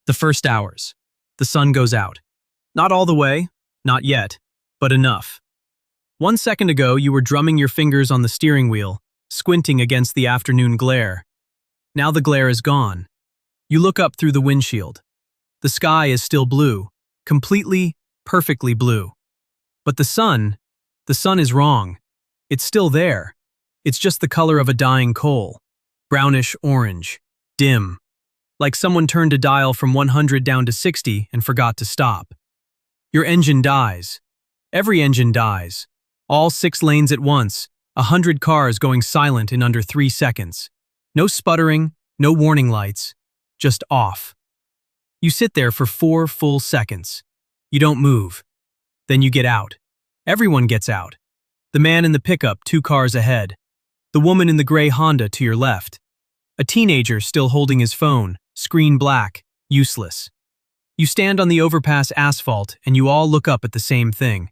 The first hours. The sun goes out. Not all the way, not yet, but enough. 1 second ago, you were drumming your fingers on the steering wheel, squinting against the afternoon glare. Now the glare is gone. You look up through the windshield. The sky is still blue, completely, perfectly blue. But the sun is wrong. It's still there. It's just the color of a dying coal. Brownish orange, dim. Like someone turned a dial from 100 down to 60 and forgot to stop. Your engine dies. Every engine dies. All 6 lanes at once, 100 cars going silent in under 3 seconds. No sputtering, no warning lights, just off. You sit there for 4 full seconds. You don't move. Then you get out. Everyone gets out. The man in the pickup 2 cars ahead. The woman in the gray Honda to your left. A teenager still holding his phone, screen black, useless. You stand on the overpass asphalt and you all look up at the same thing.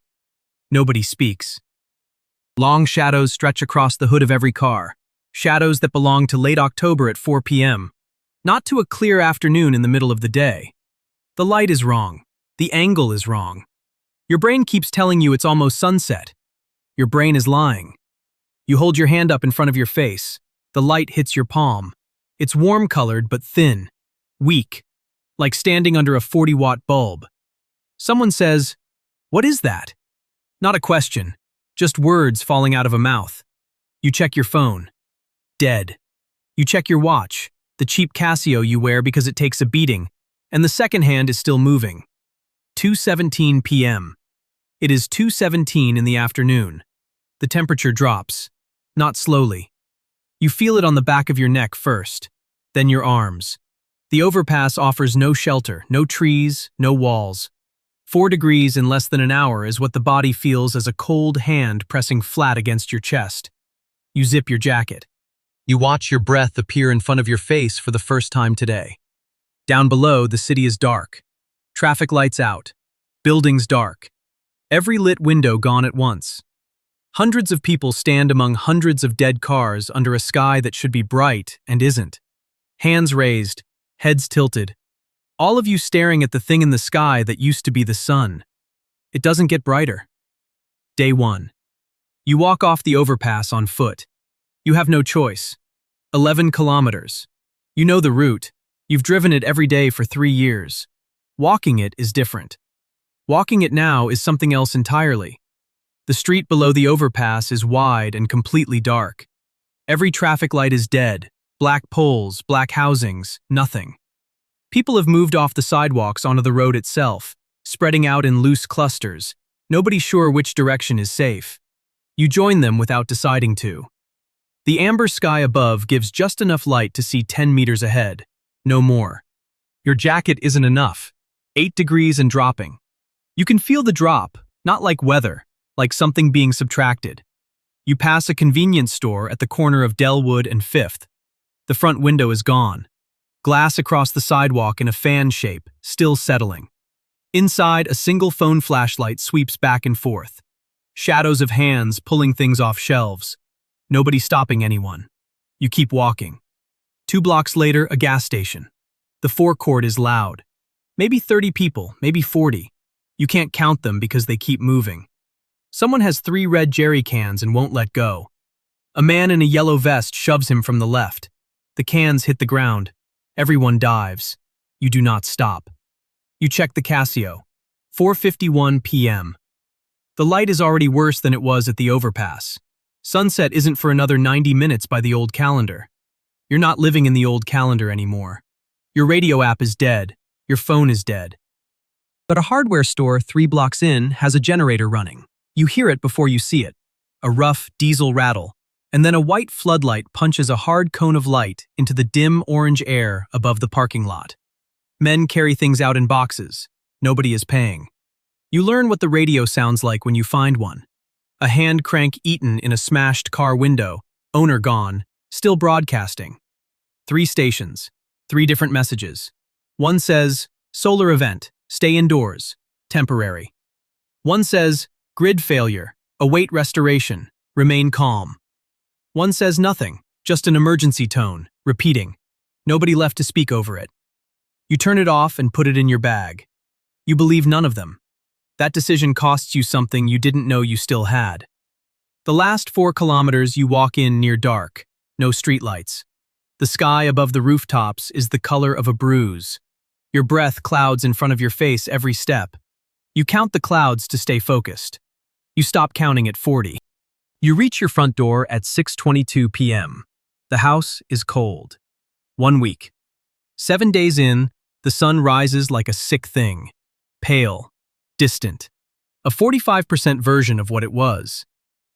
Nobody speaks. Long shadows stretch across the hood of every car. Shadows that belong to late October at 4 p.m. Not to a clear afternoon in the middle of the day. The light is wrong. The angle is wrong. Your brain keeps telling you it's almost sunset. Your brain is lying. You hold your hand up in front of your face. The light hits your palm. It's warm-colored but thin, weak, like standing under a 40-watt bulb. Someone says, "What is that?" Not a question, just words falling out of a mouth. You check your phone. Dead. You check your watch, the cheap Casio you wear because it takes a beating, and the second hand is still moving. 2:17 p.m. It is 2:17 in the afternoon. The temperature drops, not slowly. You feel it on the back of your neck first, then your arms. The overpass offers no shelter, no trees, no walls. 4 degrees in less than an hour is what the body feels as a cold hand pressing flat against your chest. You zip your jacket. You watch your breath appear in front of your face for the first time today. Down below, the city is dark. Traffic lights out. Buildings dark. Every lit window gone at once. Hundreds of people stand among hundreds of dead cars under a sky that should be bright and isn't. Hands raised, heads tilted. All of you staring at the thing in the sky that used to be the sun. It doesn't get brighter. Day 1. You walk off the overpass on foot. You have no choice. 11 kilometers. You know the route. You've driven it every day for 3 years. Walking it is different. Walking it now is something else entirely. The street below the overpass is wide and completely dark. Every traffic light is dead. Black poles, black housings, nothing. People have moved off the sidewalks onto the road itself, spreading out in loose clusters, nobody sure which direction is safe. You join them without deciding to. The amber sky above gives just enough light to see 10 meters ahead, no more. Your jacket isn't enough. 8 degrees and dropping. You can feel the drop, not like weather, like something being subtracted. You pass a convenience store at the corner of Delwood and 5th. The front window is gone. Glass across the sidewalk in a fan shape, still settling. Inside, a single phone flashlight sweeps back and forth. Shadows of hands pulling things off shelves. Nobody stopping anyone. You keep walking. 2 blocks later, a gas station. The forecourt is loud. Maybe 30 people, maybe 40. You can't count them because they keep moving. Someone has 3 red jerry cans and won't let go. A man in a yellow vest shoves him from the left. The cans hit the ground. Everyone dives. You do not stop. You check the Casio. 4:51 p.m. The light is already worse than it was at the overpass. Sunset isn't for another 90 minutes by the old calendar. You're not living in the old calendar anymore. Your radio app is dead. Your phone is dead. But a hardware store 3 blocks in has a generator running. You hear it before you see it. A rough diesel rattle, and then a white floodlight punches a hard cone of light into the dim orange air above the parking lot. Men carry things out in boxes. Nobody is paying. You learn what the radio sounds like when you find one. A hand crank eaten in a smashed car window, owner gone, still broadcasting. 3 stations, 3 different messages. One says, solar event, stay indoors, temporary. One says, grid failure, await restoration, remain calm. One says nothing, just an emergency tone, repeating. Nobody left to speak over it. You turn it off and put it in your bag. You believe none of them. That decision costs you something you didn't know you still had. The last 4 kilometers you walk in near dark, no streetlights. The sky above the rooftops is the color of a bruise. Your breath clouds in front of your face every step. You count the clouds to stay focused. You stop counting at 40. You reach your front door at 6:22 p.m. The house is cold. 1 week. 7 days in, the sun rises like a sick thing. Pale. Distant. A 45% version of what it was.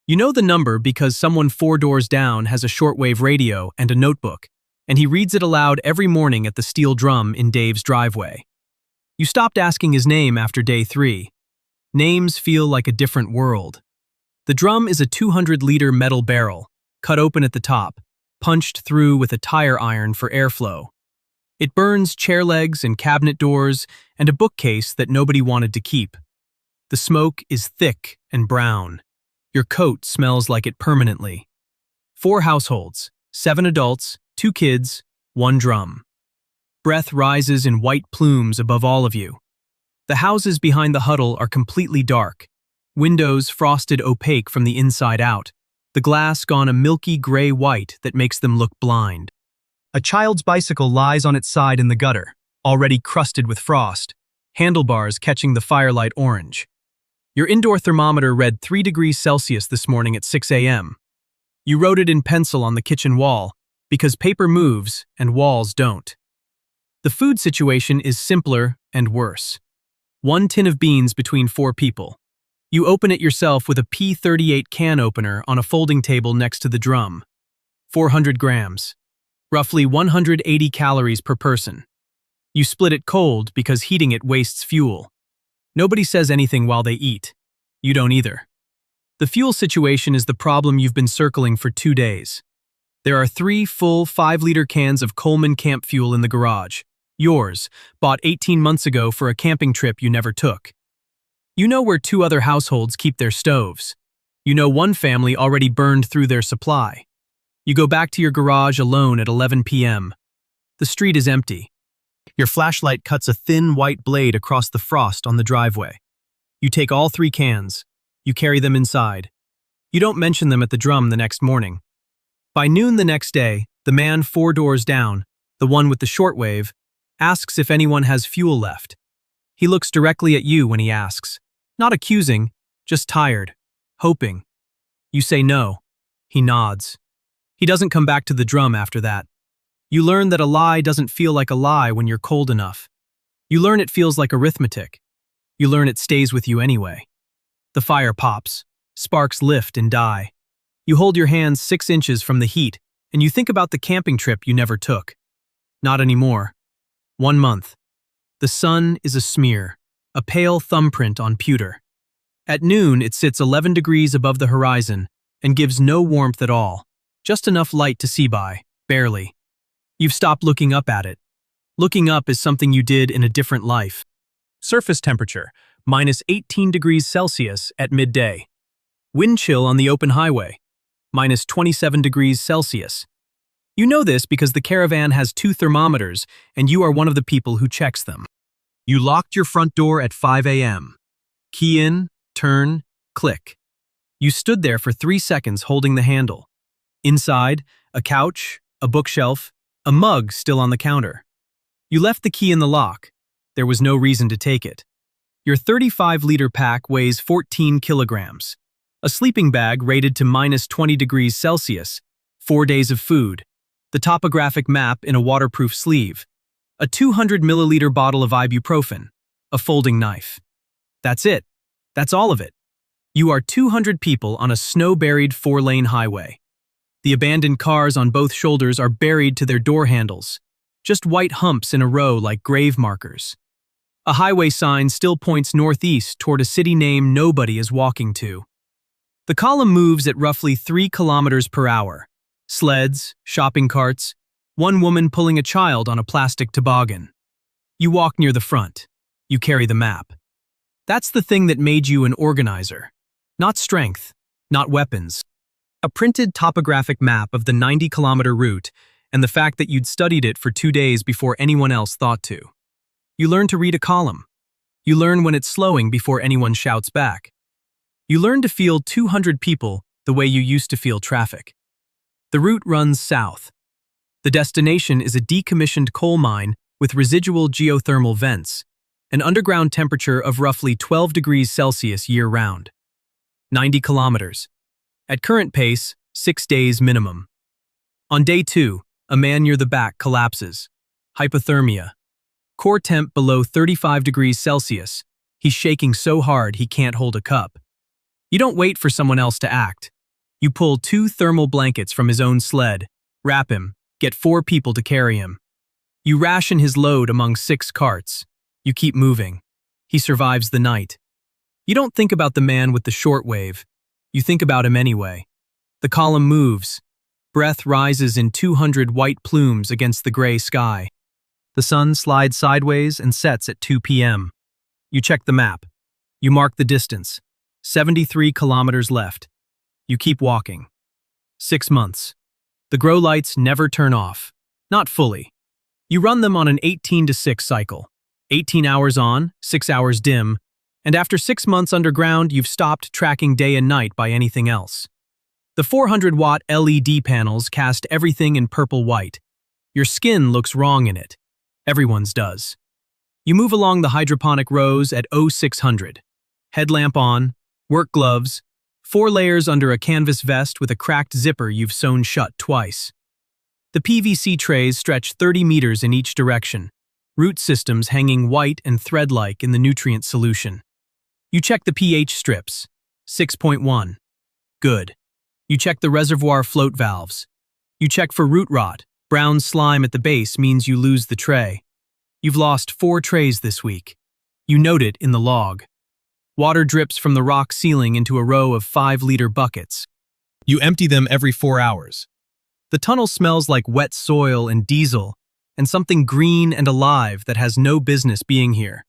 You know the number because someone 4 doors down has a shortwave radio and a notebook, and he reads it aloud every morning at the steel drum in Dave's driveway. You stopped asking his name after day 3. Names feel like a different world. The drum is a 200-liter metal barrel, cut open at the top, punched through with a tire iron for airflow. It burns chair legs and cabinet doors and a bookcase that nobody wanted to keep. The smoke is thick and brown. Your coat smells like it permanently. 4 households, 7 adults, 2 kids, 1 drum. Breath rises in white plumes above all of you. The houses behind the huddle are completely dark. Windows frosted opaque from the inside out. The glass gone a milky gray-white that makes them look blind. A child's bicycle lies on its side in the gutter, already crusted with frost, handlebars catching the firelight orange. Your indoor thermometer read 3 degrees Celsius this morning at 6 a.m. You wrote it in pencil on the kitchen wall, because paper moves and walls don't. The food situation is simpler and worse. 1 tin of beans between 4 people. You open it yourself with a P38 can opener on a folding table next to the drum. 400 grams. Roughly 180 calories per person. You split it cold because heating it wastes fuel. Nobody says anything while they eat. You don't either. The fuel situation is the problem you've been circling for 2 days. There are 3 full 5-liter cans of Coleman camp fuel in the garage. Yours, bought 18 months ago for a camping trip you never took. You know where 2 other households keep their stoves. You know one family already burned through their supply. You go back to your garage alone at 11 p.m. The street is empty. Your flashlight cuts a thin white blade across the frost on the driveway. You take all 3 cans. You carry them inside. You don't mention them at the drum the next morning. By noon the next day, the man 4 doors down, the one with the shortwave, asks if anyone has fuel left. He looks directly at you when he asks. Not accusing, just tired, hoping. You say no. He nods. He doesn't come back to the drum after that. You learn that a lie doesn't feel like a lie when you're cold enough. You learn it feels like arithmetic. You learn it stays with you anyway. The fire pops. Sparks lift and die. You hold your hands 6 inches from the heat, and you think about the camping trip you never took. Not anymore. 1 month. The sun is a smear, a pale thumbprint on pewter. At noon, it sits 11 degrees above the horizon and gives no warmth at all, just enough light to see by, barely. You've stopped looking up at it. Looking up is something you did in a different life. Surface temperature, minus 18 degrees Celsius at midday. Wind chill on the open highway, minus 27 degrees Celsius. You know this because the caravan has 2 thermometers and you are one of the people who checks them. You locked your front door at 5 a.m. Key in, turn, click. You stood there for 3 seconds holding the handle. Inside, a couch, a bookshelf, a mug still on the counter. You left the key in the lock. There was no reason to take it. Your 35-liter pack weighs 14 kilograms. A sleeping bag rated to minus 20 degrees Celsius. 4 days of food. The topographic map in a waterproof sleeve. A 200-milliliter bottle of ibuprofen. A folding knife. That's it. That's all of it. You are 200 people on a snow-buried 4-lane highway. The abandoned cars on both shoulders are buried to their door handles. Just white humps in a row like grave markers. A highway sign still points northeast toward a city name nobody is walking to. The column moves at roughly 3 kilometers per hour. Sleds, shopping carts, one woman pulling a child on a plastic toboggan. You walk near the front. You carry the map. That's the thing that made you an organizer. Not strength, not weapons. A printed topographic map of the 90-kilometer route and the fact that you'd studied it for 2 days before anyone else thought to. You learn to read a column. You learn when it's slowing before anyone shouts back. You learn to feel 200 people the way you used to feel traffic. The route runs south. The destination is a decommissioned coal mine with residual geothermal vents, an underground temperature of roughly 12 degrees Celsius year-round. 90 kilometers. At current pace, 6 days minimum. On day 2, a man near the back collapses. Hypothermia. Core temp below 35 degrees Celsius. He's shaking so hard he can't hold a cup. You don't wait for someone else to act. You pull 2 thermal blankets from his own sled, wrap him, get 4 people to carry him. You ration his load among 6 carts. You keep moving. He survives the night. You don't think about the man with the shortwave. You think about him anyway. The column moves. Breath rises in 200 white plumes against the gray sky. The sun slides sideways and sets at 2 p.m. You check the map. You mark the distance. 73 kilometers left. You keep walking. 6 months. The grow lights never turn off. Not fully. You run them on an 18-to-6 cycle. 18 hours on, 6 hours dim, and after 6 months underground, you've stopped tracking day and night by anything else. The 400-watt LED panels cast everything in purple-white. Your skin looks wrong in it. Everyone's does. You move along the hydroponic rows at 0600. Headlamp on, work gloves, 4 layers under a canvas vest with a cracked zipper you've sewn shut twice. The PVC trays stretch 30 meters in each direction, root systems hanging white and thread-like in the nutrient solution. You check the pH strips. 6.1. Good. You check the reservoir float valves. You check for root rot. Brown slime at the base means you lose the tray. You've lost 4 trays this week. You note it in the log. Water drips from the rock ceiling into a row of 5-liter buckets. You empty them every 4 hours. The tunnel smells like wet soil and diesel, and something green and alive that has no business being here.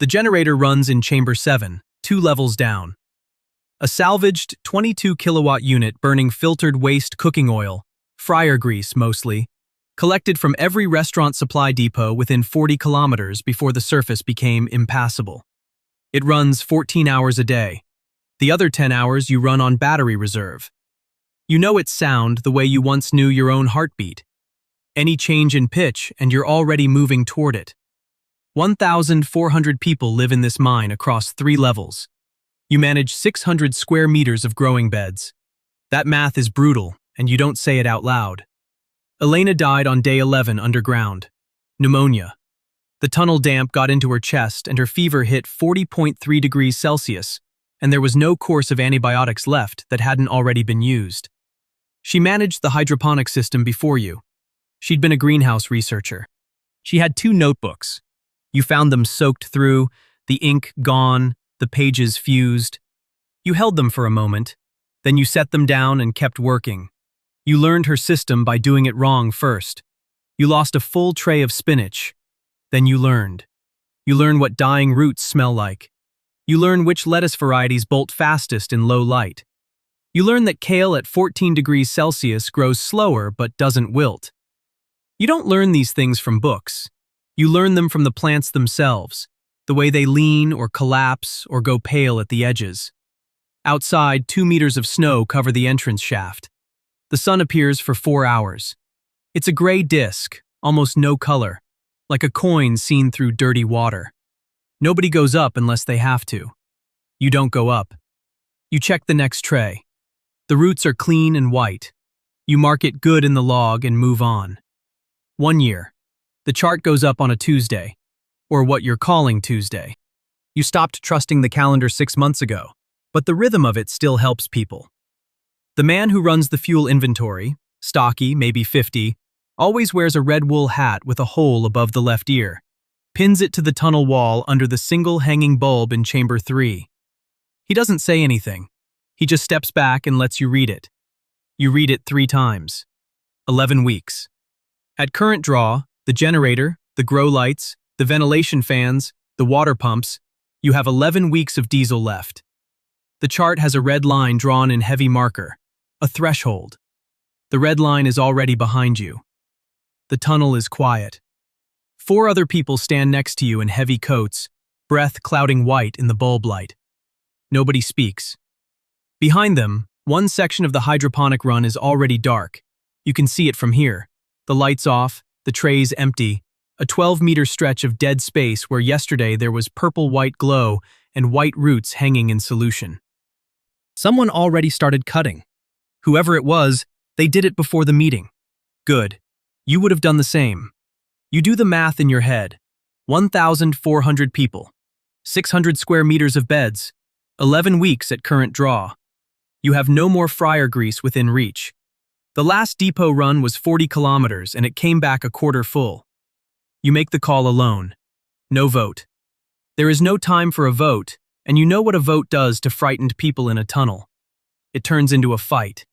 The generator runs in chamber 7, 2 levels down. A salvaged 22-kilowatt unit burning filtered waste cooking oil, fryer grease mostly, collected from every restaurant supply depot within 40 kilometers before the surface became impassable. It runs 14 hours a day. The other 10 hours you run on battery reserve. You know its sound the way you once knew your own heartbeat. Any change in pitch and you're already moving toward it. 1,400 people live in this mine across 3 levels. You manage 600 square meters of growing beds. That math is brutal, and you don't say it out loud. Elena died on day 11 underground. Pneumonia. The tunnel damp got into her chest and her fever hit 40.3 degrees Celsius, and there was no course of antibiotics left that hadn't already been used. She managed the hydroponic system before you. She'd been a greenhouse researcher. She had 2 notebooks. You found them soaked through, the ink gone, the pages fused. You held them for a moment, then you set them down and kept working. You learned her system by doing it wrong first. You lost a full tray of spinach. Then you learned. You learn what dying roots smell like. You learn which lettuce varieties bolt fastest in low light. You learn that kale at 14 degrees Celsius grows slower but doesn't wilt. You don't learn these things from books. You learn them from the plants themselves, the way they lean or collapse or go pale at the edges. Outside, 2 meters of snow cover the entrance shaft. The sun appears for 4 hours. It's a gray disk, almost no color, like a coin seen through dirty water. Nobody goes up unless they have to. You don't go up. You check the next tray. The roots are clean and white. You mark it good in the log and move on. 1 year. The chart goes up on a Tuesday, or what you're calling Tuesday. You stopped trusting the calendar 6 months ago, but the rhythm of it still helps people. The man who runs the fuel inventory, stocky, maybe 50, always wears a red wool hat with a hole above the left ear, pins it to the tunnel wall under the single hanging bulb in chamber 3. He doesn't say anything. He just steps back and lets you read it. You read it 3 times. 11 weeks. At current draw, the generator, the grow lights, the ventilation fans, the water pumps, you have 11 weeks of diesel left. The chart has a red line drawn in heavy marker, a threshold. The red line is already behind you. The tunnel is quiet. 4 other people stand next to you in heavy coats, breath clouding white in the bulb light. Nobody speaks. Behind them, one section of the hydroponic run is already dark. You can see it from here. The lights off, the trays empty, a 12-meter stretch of dead space where yesterday there was purple-white glow and white roots hanging in solution. Someone already started cutting. Whoever it was, they did it before the meeting. Good. You would have done the same. You do the math in your head. 1,400 people. 600 square meters of beds. 11 weeks at current draw. You have no more fryer grease within reach. The last depot run was 40 kilometers and it came back a quarter full. You make the call alone. No vote. There is no time for a vote, and you know what a vote does to frightened people in a tunnel. It turns into a fight.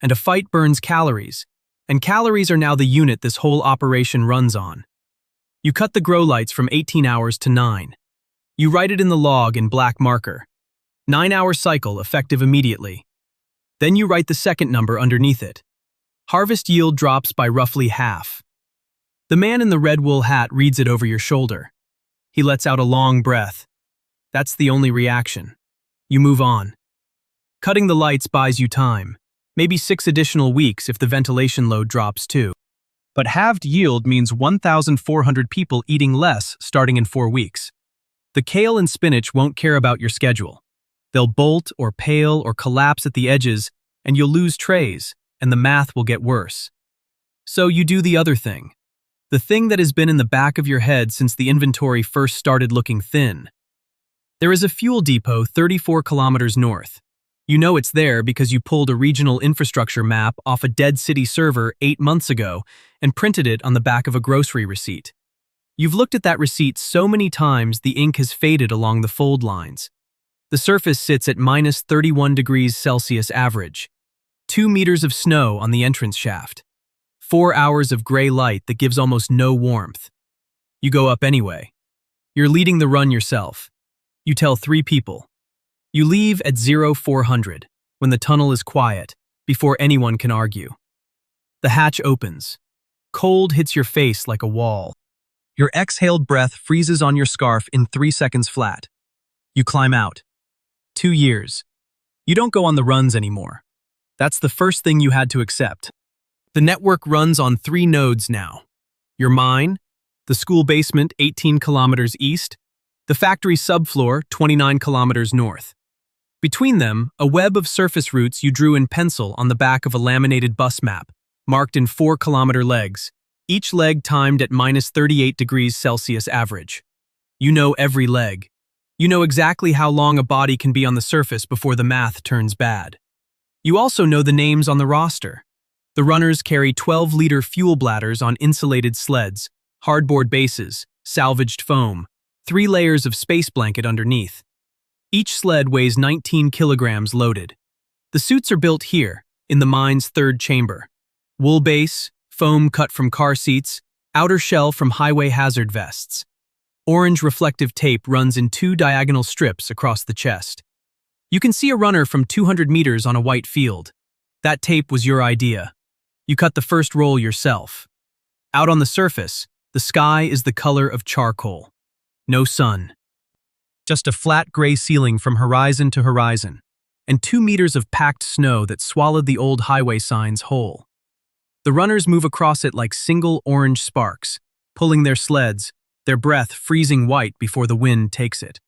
And a fight burns calories, and calories are now the unit this whole operation runs on. You cut the grow lights from 18 hours to 9. You write it in the log in black marker. 9-hour cycle effective immediately. Then you write the second number underneath it. Harvest yield drops by roughly half. The man in the red wool hat reads it over your shoulder. He lets out a long breath. That's the only reaction. You move on. Cutting the lights buys you time. Maybe 6 additional weeks if the ventilation load drops too. But halved yield means 1,400 people eating less starting in 4 weeks. The kale and spinach won't care about your schedule. They'll bolt or pale or collapse at the edges, and you'll lose trays, and the math will get worse. So you do the other thing. The thing that has been in the back of your head since the inventory first started looking thin. There is a fuel depot 34 kilometers north. You know it's there because you pulled a regional infrastructure map off a dead city server 8 months ago and printed it on the back of a grocery receipt. You've looked at that receipt so many times the ink has faded along the fold lines. The surface sits at minus 31 degrees Celsius average. 2 meters of snow on the entrance shaft. 4 hours of gray light that gives almost no warmth. You go up anyway. You're leading the run yourself. You tell 3 people. You leave at 0400, when the tunnel is quiet, before anyone can argue. The hatch opens. Cold hits your face like a wall. Your exhaled breath freezes on your scarf in 3 seconds flat. You climb out. 2 years. You don't go on the runs anymore. That's the first thing you had to accept. The network runs on 3 nodes now. Your mine, the school basement 18 kilometers east, the factory subfloor 29 kilometers north. Between them, a web of surface routes you drew in pencil on the back of a laminated bus map, marked in 4-kilometer legs, each leg timed at minus 38 degrees Celsius average. You know every leg. You know exactly how long a body can be on the surface before the math turns bad. You also know the names on the roster. The runners carry 12-liter fuel bladders on insulated sleds, hardboard bases, salvaged foam, 3 layers of space blanket underneath. Each sled weighs 19 kilograms loaded. The suits are built here, in the mine's 3rd chamber. Wool base, foam cut from car seats, outer shell from highway hazard vests. Orange reflective tape runs in 2 diagonal strips across the chest. You can see a runner from 200 meters on a white field. That tape was your idea. You cut the first roll yourself. Out on the surface, the sky is the color of charcoal. No sun. Just a flat gray ceiling from horizon to horizon, and 2 meters of packed snow that swallowed the old highway signs whole. The runners move across it like single orange sparks, pulling their sleds, their breath freezing white before the wind takes it.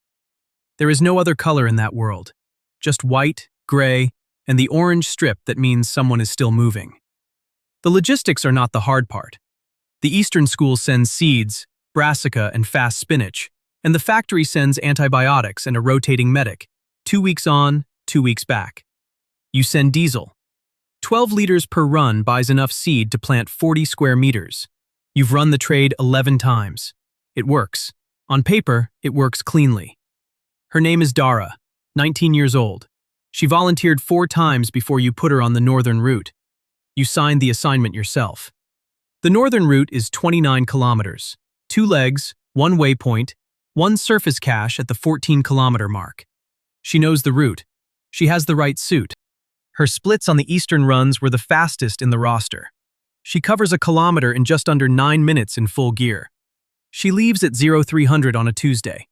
There is no other color in that world. Just white, gray, and the orange strip that means someone is still moving. The logistics are not the hard part. The Eastern School sends seeds, brassica, and fast spinach, and the factory sends antibiotics and a rotating medic, 2 weeks on, 2 weeks back. You send diesel. 12 liters per run buys enough seed to plant 40 square meters. You've run the trade 11 times. It works. On paper, it works cleanly. Her name is Dara, 19 years old. She volunteered 4 times before you put her on the northern route. You signed the assignment yourself. The northern route is 29 kilometers, 2 legs, 1 waypoint, 1 surface cache at the 14-kilometer mark. She knows the route. She has the right suit. Her splits on the eastern runs were the fastest in the roster. She covers a kilometer in just under 9 minutes in full gear. She leaves at 0300 on a Tuesday.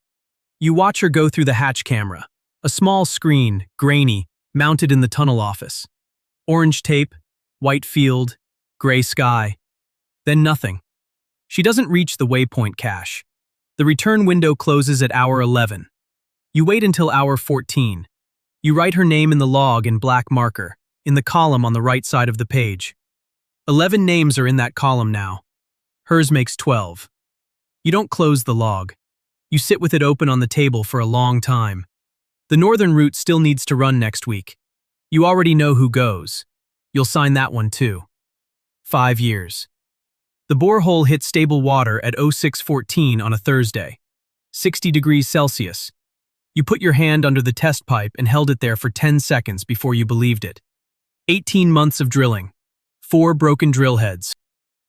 You watch her go through the hatch camera, a small screen, grainy, mounted in the tunnel office. Orange tape, white field, gray sky. Then nothing. She doesn't reach the waypoint cache. The return window closes at hour 11. You wait until hour 14. You write her name in the log in black marker, in the column on the right side of the page. 11 names are in that column now. Hers makes 12. You don't close the log. You sit with it open on the table for a long time. The northern route still needs to run next week. You already know who goes. You'll sign that one too. 5 years. The borehole hit stable water at 0614 on a Thursday. 60 degrees Celsius. You put your hand under the test pipe and held it there for 10 seconds before you believed it. 18 months of drilling. 4 broken drill heads.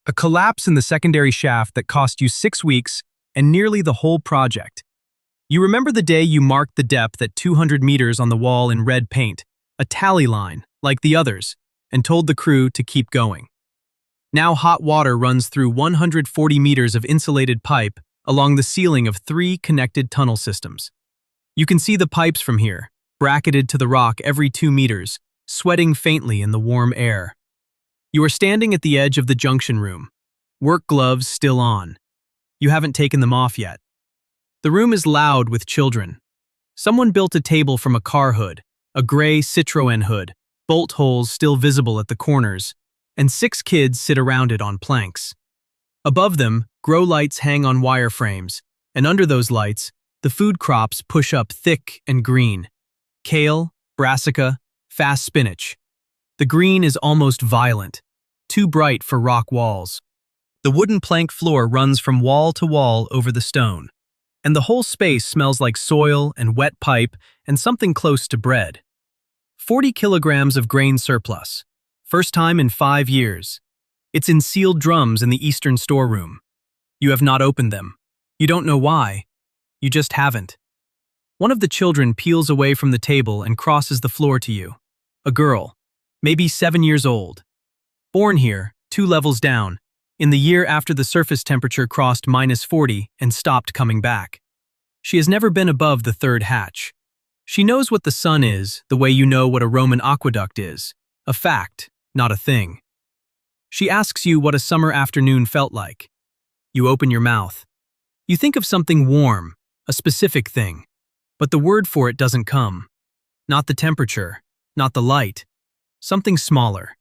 A collapse in the secondary shaft that cost you 6 weeks and nearly the whole project. You remember the day you marked the depth at 200 meters on the wall in red paint, a tally line, like the others, and told the crew to keep going. Now hot water runs through 140 meters of insulated pipe along the ceiling of 3 connected tunnel systems. You can see the pipes from here, bracketed to the rock every 2 meters, sweating faintly in the warm air. You are standing at the edge of the junction room, work gloves still on. You haven't taken them off yet. The room is loud with children. Someone built a table from a car hood, a gray Citroën hood, bolt holes still visible at the corners, and 6 kids sit around it on planks. Above them, grow lights hang on wire frames, and under those lights, the food crops push up thick and green. Kale, brassica, fast spinach. The green is almost violent, too bright for rock walls. The wooden plank floor runs from wall to wall over the stone, and the whole space smells like soil and wet pipe and something close to bread. 40 kilograms of grain surplus. First time in 5 years. It's in sealed drums in the eastern storeroom. You have not opened them. You don't know why. You just haven't. One of the children peels away from the table and crosses the floor to you. A girl, maybe 7 years old. Born here, 2 levels down, in the year after the surface temperature crossed -40 and stopped coming back. She has never been above the 3rd hatch. She knows what the sun is, the way you know what a Roman aqueduct is. A fact, not a thing. She asks you what a summer afternoon felt like. You open your mouth. You think of something warm, a specific thing, but the word for it doesn't come. Not the temperature, not the light. Something smaller.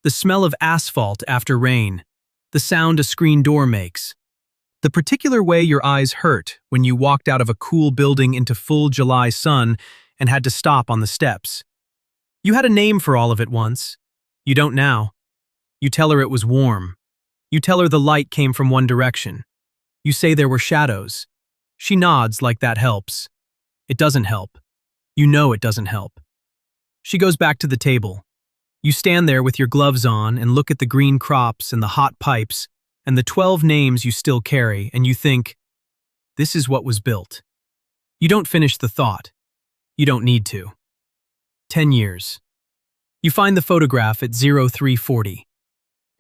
The smell of asphalt after rain. The sound a screen door makes. The particular way your eyes hurt when you walked out of a cool building into full July sun and had to stop on the steps. You had a name for all of it once. You don't now. You tell her it was warm. You tell her the light came from one direction. You say there were shadows. She nods like that helps. It doesn't help. You know it doesn't help. She goes back to the table. You stand there with your gloves on and look at the green crops and the hot pipes and the 12 names you still carry, and you think, this is what was built. You don't finish the thought. You don't need to. 10 years. You find the photograph at 0340.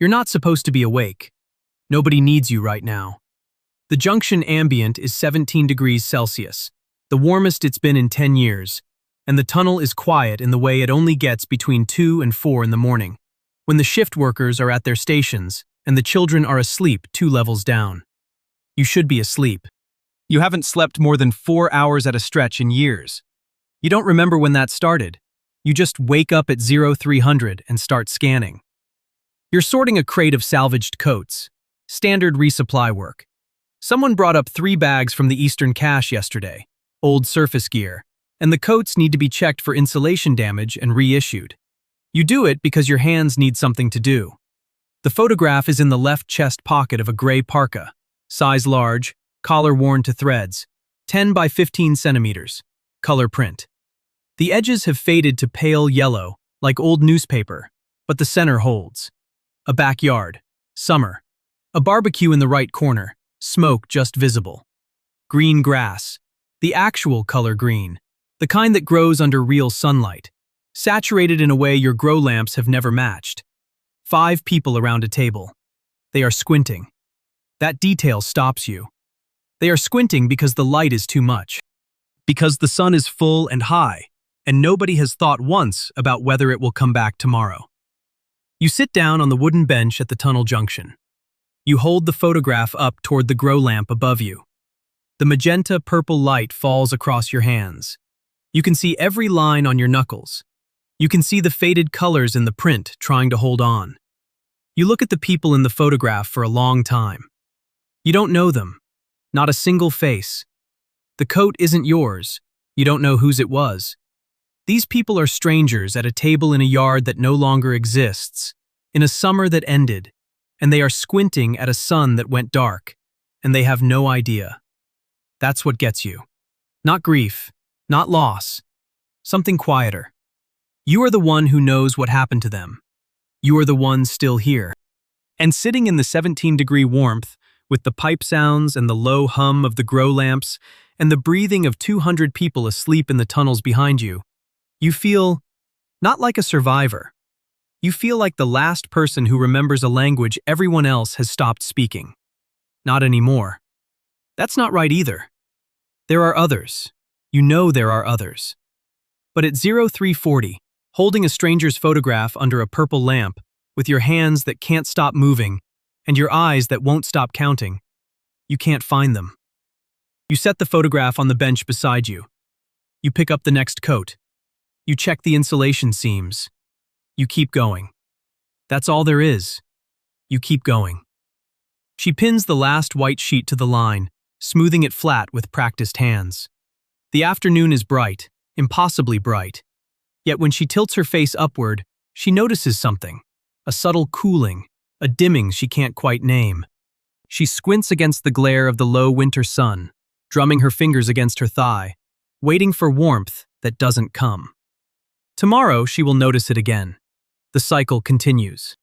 You're not supposed to be awake. Nobody needs you right now. The junction ambient is 17 degrees Celsius, the warmest it's been in 10 years, and the tunnel is quiet in the way it only gets between 2 and 4 in the morning, when the shift workers are at their stations and the children are asleep 2 levels down. You should be asleep. You haven't slept more than 4 hours at a stretch in years. You don't remember when that started. You just wake up at 0300 and start scanning. You're sorting a crate of salvaged coats. Standard resupply work. Someone brought up 3 bags from the eastern cache yesterday, old surface gear, and the coats need to be checked for insulation damage and reissued. You do it because your hands need something to do. The photograph is in the left chest pocket of a gray parka, size large, collar worn to threads, 10 by 15 centimeters, color print. The edges have faded to pale yellow, like old newspaper, but the center holds. A backyard, summer. A barbecue in the right corner, smoke just visible. Green grass, the actual color green, the kind that grows under real sunlight, saturated in a way your grow lamps have never matched. 5 people around a table. They are squinting. That detail stops you. They are squinting because the light is too much. Because the sun is full and high, and nobody has thought once about whether it will come back tomorrow. You sit down on the wooden bench at the tunnel junction. You hold the photograph up toward the grow lamp above you. The magenta-purple light falls across your hands. You can see every line on your knuckles. You can see the faded colors in the print trying to hold on. You look at the people in the photograph for a long time. You don't know them. Not a single face. The coat isn't yours. You don't know whose it was. These people are strangers at a table in a yard that no longer exists, in a summer that ended, and they are squinting at a sun that went dark, and they have no idea. That's what gets you. Not grief, not loss, something quieter. You are the one who knows what happened to them. You are the one still here. And sitting in the 17-degree warmth, with the pipe sounds and the low hum of the grow lamps and the breathing of 200 people asleep in the tunnels behind you, you feel not like a survivor. You feel like the last person who remembers a language everyone else has stopped speaking. Not anymore. That's not right either. There are others. You know there are others. But at 0340, holding a stranger's photograph under a purple lamp, with your hands that can't stop moving, and your eyes that won't stop counting, you can't find them. You set the photograph on the bench beside you. You pick up the next coat. You check the insulation seams. You keep going. That's all there is. You keep going. She pins the last white sheet to the line, smoothing it flat with practiced hands. The afternoon is bright, impossibly bright. Yet when she tilts her face upward, she notices something, a subtle cooling, a dimming she can't quite name. She squints against the glare of the low winter sun, drumming her fingers against her thigh, waiting for warmth that doesn't come. Tomorrow she will notice it again. The cycle continues.